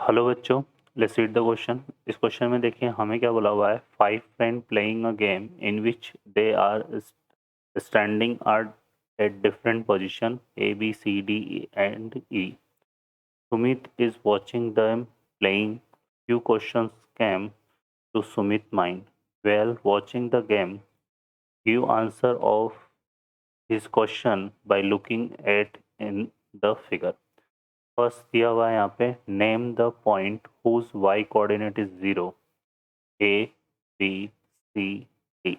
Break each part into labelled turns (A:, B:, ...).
A: Hello बच्चों, let's read the question. इस question में देखिए हमें क्या बोला हुआ है। 5 friend playing a game in which they are standing at different position A, B, C, D and E. Sumit is watching them playing. Few questions came to Sumit's mind. While watching the game, give answer of his question by looking at in the figure. First दिया हुआ है यहाँ पे, name the point whose Y coordinate is 0, A B C D.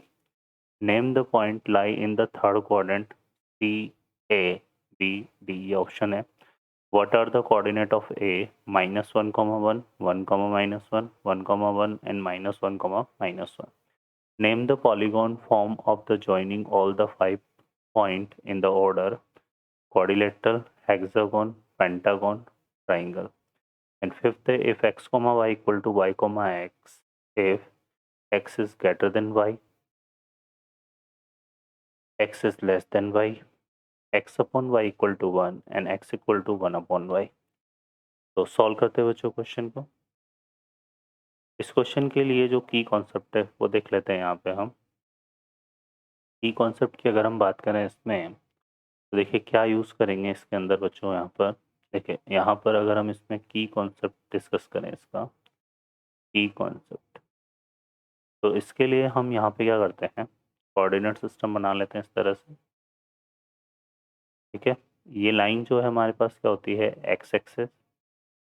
A: Name the point lie in the third quadrant, C A B D, ये option है। What are the coordinate of A, -1, 1, 1, -1, 1, and -1, -1। Name the polygon form of the joining all the 5 point in the order, quadrilateral, hexagon, pentagon, triangle. And fifth, if x comma y equal to y comma x, if x is greater than y, x is less than y, x upon y equal to 1 and x equal to 1 upon y। तो solve करते हैं बच्चों question को। इस question के लिए जो की कॉन्सेप्ट है वो देख लेते हैं यहाँ पे हम। की कॉन्सेप्ट की अगर हम बात करें इसमें, तो देखिए क्या यूज़ करेंगे इसके अंदर बच्चों। यहाँ पर देखिए, यहाँ पर अगर हम इसमें की कॉन्सेप्ट डिस्कस करें, इसका की कॉन्सेप्ट, तो इसके लिए हम यहाँ पे क्या करते हैं, कोऑर्डिनेट सिस्टम बना लेते हैं इस तरह से। ठीक है, ये लाइन जो है हमारे पास क्या होती है, एक्स एक्सेस,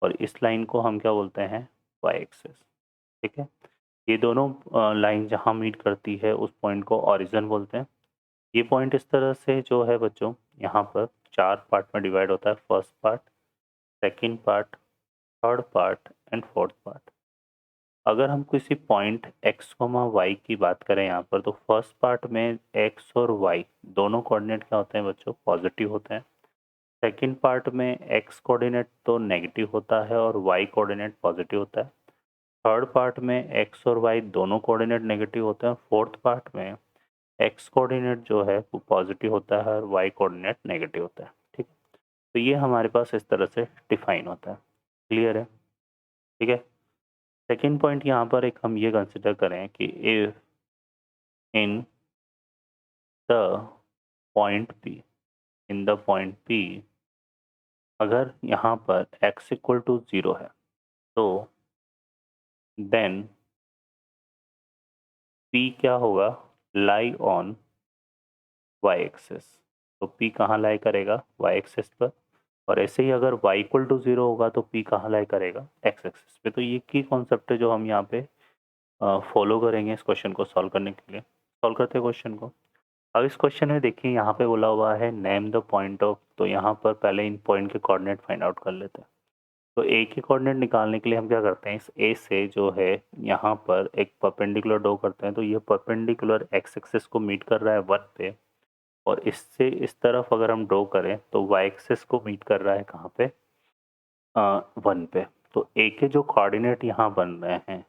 A: और इस लाइन को हम क्या बोलते हैं, वाई एक्सेस। ठीक है, ये दोनों लाइन जहाँ मीट करती है उस पॉइंट को ओरिजिन बोलते हैं। ये पॉइंट इस तरह से जो है बच्चों, यहाँ पर 4 पार्ट में डिवाइड होता है। First part, second part, third part and fourth part. अगर हम किसी पॉइंट x, y की बात करें यहाँ पर, तो फर्स्ट पार्ट में x और y दोनों कोऑर्डिनेट क्या होते हैं बच्चों, पॉजिटिव होते हैं। सेकंड पार्ट में x कोऑर्डिनेट तो नेगेटिव होता है और y कोऑर्डिनेट पॉजिटिव होता है। थर्ड पार्ट में x और y दोनों कोऑर्डिनेट नेगेटिव होते हैं। फोर्थ पार्ट में x कोऑर्डिनेट जो है वो पॉजिटिव होता है और y कोऑर्डिनेट नेगेटिव होता है। ठीक है, तो ये हमारे पास इस तरह से डिफाइन होता है। क्लियर है? ठीक है, सेकेंड पॉइंट यहाँ पर एक हम ये कंसिडर करें कि if in the point P, in the point P, अगर यहाँ पर x इक्वल टू 0 है, तो देन p क्या होगा, लाई ऑन y एक्सेस। तो p कहाँ लाई करेगा, y एक्सेस पर। और ऐसे ही अगर y इक्वल टू 0 होगा तो p कहाँ लाई करेगा, x एक्सेस पे। तो ये की कॉन्सेप्ट है जो हम यहाँ पे फॉलो करेंगे इस क्वेश्चन को सॉल्व करने के लिए। सॉल्व करते हैं क्वेश्चन को। अब इस क्वेश्चन में देखिए यहाँ पे बोला हुआ है नेम द पॉइंट ऑफ, तो यहाँ पर पहले इन पॉइंट के कोऑर्डिनेट फाइंड आउट कर लेते हैं। तो ए के कोऑर्डिनेट निकालने के लिए हम क्या करते हैं, इस ए से जो है यहाँ पर एक परपेंडिकुलर ड्रॉ करते हैं। तो ये परपेंडिकुलर एक्स एक्सिस को मीट कर रहा है 1 पे, और इससे इस तरफ अगर हम ड्रॉ करें तो वाई एक्सिस को मीट कर रहा है कहाँ पे, 1 पे। तो ए के जो कोऑर्डिनेट यहाँ बन रहे हैं,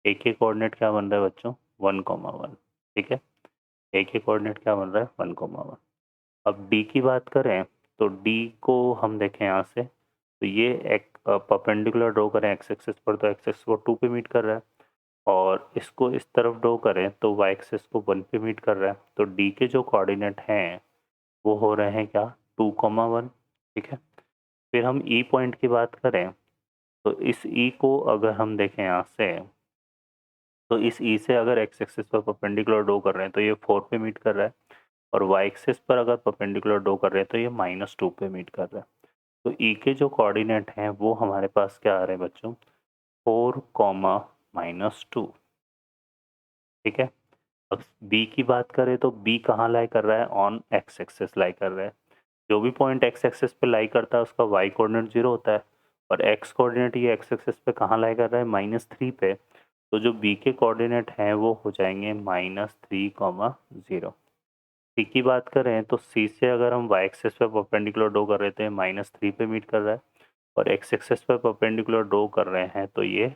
A: ए के कोऑर्डिनेट क्या बन रहा है बच्चों, 1,1। ठीक है, ए के कोऑर्डिनेट क्या बन रहा है, 1,1। अब डी की बात करें तो डी को हम देखें यहाँ से, तो ये एक परपेंडिकुलर ड्रॉ करें एक्स एक्सिस पर, तो एक्स एक्सिस को 2 पे मीट कर रहा है। और इसको इस तरफ ड्रॉ करें तो वाई एक्सिस को 1 पे मीट कर रहा है। तो डी के जो कोऑर्डिनेट हैं वो हो रहे हैं क्या, 2,1। ठीक है, फिर हम ई पॉइंट की बात करें तो इस ई को अगर हम देखें यहाँ से, तो इस ई से अगर एक्स एक्सिस पर परपेंडिकुलर ड्रॉ कर रहे हैं तो ये 4 पे मीट कर रहा है, और वाई एक्सिस पर अगर परपेंडिकुलर ड्रॉ कर रहे हैं तो ये -2 पे मीट कर रहा है। तो ई के जो कोऑर्डिनेट हैं वो हमारे पास क्या आ रहे हैं बच्चों, 4, -2। ठीक है, अब बी की बात करें तो बी कहाँ लाई कर रहा है, ऑन एक्स एक्सिस लाई कर रहा है। जो भी पॉइंट एक्स एक्सिस पे लाई करता है उसका वाई कोऑर्डिनेट 0 होता है, और एक्स कोऑर्डिनेट ये एक्स एक्सिस पे कहाँ लाई कर रहा है, -3 पे। तो जो बी के कोऑर्डिनेट हैं वो हो जाएंगे -3, 0। सी की बात करें तो सी से अगर हम वाई एक्सिस पे परपेंडिकुलर ड्रॉ कर रहे थे, -3 पे मीट कर रहा है, और एक्स एक्सिस पे परपेंडिकुलर ड्रॉ कर रहे हैं तो ये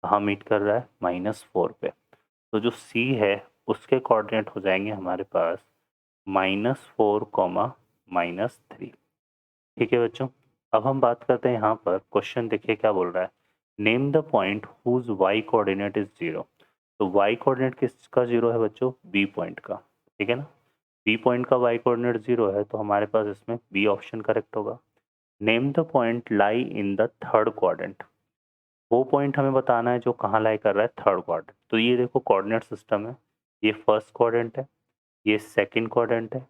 A: कहाँ मीट कर रहा है, -4 पे। तो जो सी है उसके कोऑर्डिनेट हो जाएंगे हमारे पास -4, -3। ठीक है बच्चों, अब हम बात करते हैं यहाँ पर, क्वेश्चन देखिए क्या बोल रहा है, name the point whose Y coordinate is zero. तो वाई कोऑर्डिनेट किसका जीरो है बच्चों, बी पॉइंट का, ठीक है ना। बी पॉइंट का वाई कोऑर्डिनेट जीरो है तो हमारे पास इसमें बी ऑप्शन करेक्ट होगा। Name the point lie in the third quadrant, वो पॉइंट हमें बताना है जो कहाँ लाई कर रहा है, थर्ड क्वाड्रेंट। तो ये देखो कोऑर्डिनेट सिस्टम है, ये फर्स्ट क्वाड्रेंट है, ये सेकंड क्वाड्रेंट है,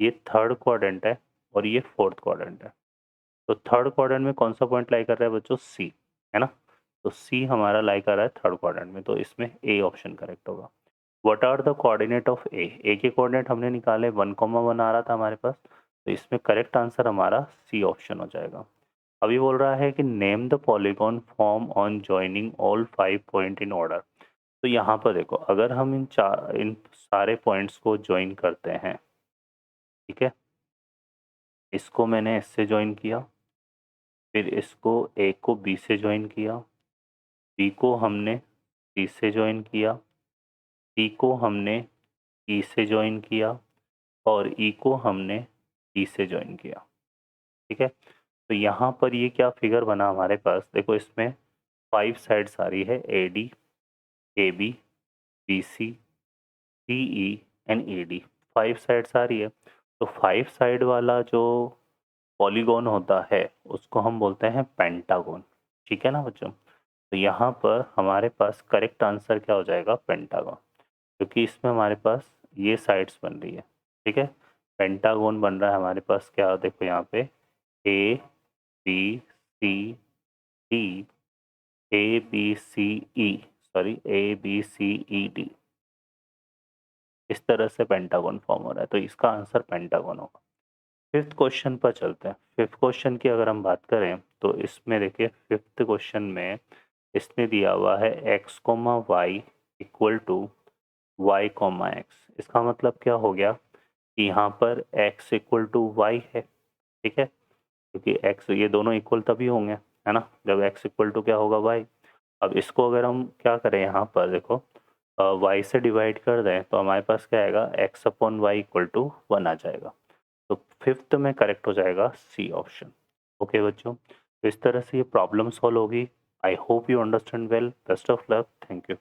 A: ये थर्ड क्वाड्रेंट है और ये फोर्थ क्वाड्रेंट है। तो थर्ड क्वाड्रेंट में कौन सा पॉइंट लाई कर रहा है बच्चों, सी, है ना। तो सी हमारा लाई कर रहा है थर्ड क्वाड्रेंट में, तो इसमें ए ऑप्शन करेक्ट होगा। What are the coordinate of A के कोऑर्डिनेट हमने निकाले 1,1 आ रहा था हमारे पास, तो इसमें करेक्ट आंसर हमारा सी ऑप्शन हो जाएगा। अभी बोल रहा है कि name the polygon form on joining all 5 point in order. तो यहाँ पर देखो, अगर हम इन सारे पॉइंट्स को ज्वाइन करते हैं, ठीक है, इसको मैंने इससे ज्वाइन किया, फिर इसको ए को बी से ज्वाइन किया, बी को हमने सी से ज्वाइन किया, सी को हमने ई से ज्वाइन किया और ई को हमने डी से ज्वाइन किया, ठीक है। तो यहाँ पर ये क्या फिगर बना हमारे पास, देखो इसमें 5 साइड्स आ रही है, A D, A B, B C, C E and E D, 5 sides आ रही है। तो 5 साइड वाला जो पॉलीगॉन होता है उसको हम बोलते हैं पेंटागन, ठीक है ना बच्चों। तो यहाँ पर हमारे पास करेक्ट आंसर क्या हो जाएगा, पेंटागन, क्योंकि इसमें हमारे पास ये साइड्स बन रही है, ठीक है। पेंटागन बन रहा है हमारे पास, क्या देखो यहाँ पे, A B C D, A B C E, sorry A B C E D, इस तरह से पेंटागन फॉर्म हो रहा है, तो इसका आंसर पेंटागन होगा। फिफ्थ क्वेश्चन पर चलते हैं। फिफ्थ क्वेश्चन की अगर हम बात करें तो इसमें देखिए, फिफ्थ क्वेश्चन में इसमें दिया हुआ है X comma Y equal to Y comma X. इसका मतलब क्या हो गया कि यहाँ पर एक्स इक्वल टू वाई है, ठीक है, क्योंकि एक्स, ये दोनों इक्वल तभी होंगे, है ना, जब एक्स इक्वल टू क्या होगा, वाई। अब इसको अगर हम क्या करें, यहाँ पर देखो वाई से डिवाइड कर दें तो हमारे पास क्या आएगा, X upon Y equal to 1 आ जाएगा। तो फिफ्थ में करेक्ट हो जाएगा सी ऑप्शन। ओके बच्चों, तो इस तरह से ये प्रॉब्लम सॉल्व होगी। I hope you understand well. Best of luck, thank you.